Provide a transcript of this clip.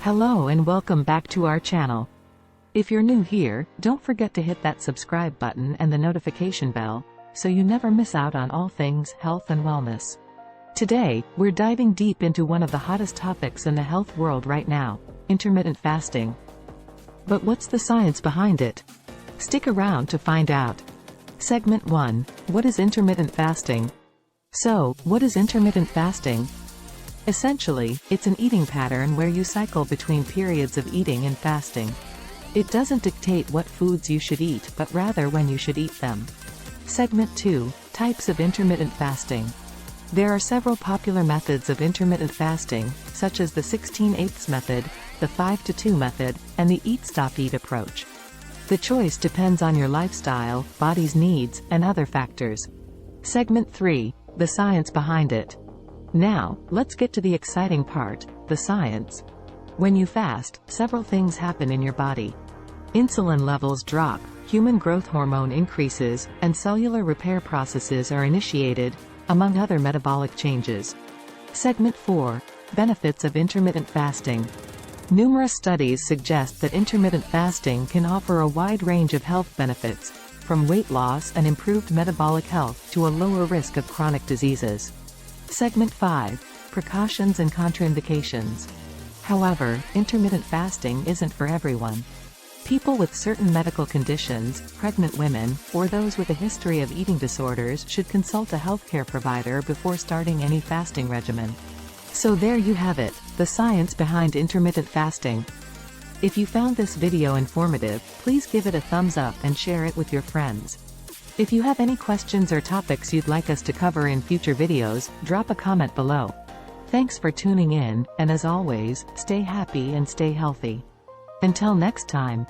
Hello and welcome back to our channel. If you're new here, don't forget to hit that subscribe button and the notification bell, so you never miss out on all things health and wellness. Today, we're diving deep into one of the hottest topics in the health world right now, intermittent fasting. But what's the science behind it? Stick around to find out. Segment 1. What is intermittent fasting? So, what is intermittent fasting? Essentially, it's an eating pattern where you cycle between periods of eating and fasting. It doesn't dictate what foods you should eat, but rather when you should eat them. Segment 2. Types of intermittent fasting. There are several popular methods of intermittent fasting, such as the 16/8 method, the 5-to-2 method, and the eat-stop-eat approach. The choice depends on your lifestyle, body's needs, and other factors. Segment 3. The science behind it. Now, let's get to the exciting part, the science. When you fast, several things happen in your body. Insulin levels drop, human growth hormone increases, and cellular repair processes are initiated, among other metabolic changes. Segment 4. Benefits of intermittent fasting. Numerous studies suggest that intermittent fasting can offer a wide range of health benefits, from weight loss and improved metabolic health to a lower risk of chronic diseases. Segment 5. Precautions and contraindications. However, intermittent fasting isn't for everyone. People with certain medical conditions, pregnant women, or those with a history of eating disorders should consult a healthcare provider before starting any fasting regimen. So there you have it, the science behind intermittent fasting. If you found this video informative, please give it a thumbs up and share it with your friends. If you have any questions or topics you'd like us to cover in future videos, drop a comment below. Thanks for tuning in, and as always, stay happy and stay healthy. Until next time.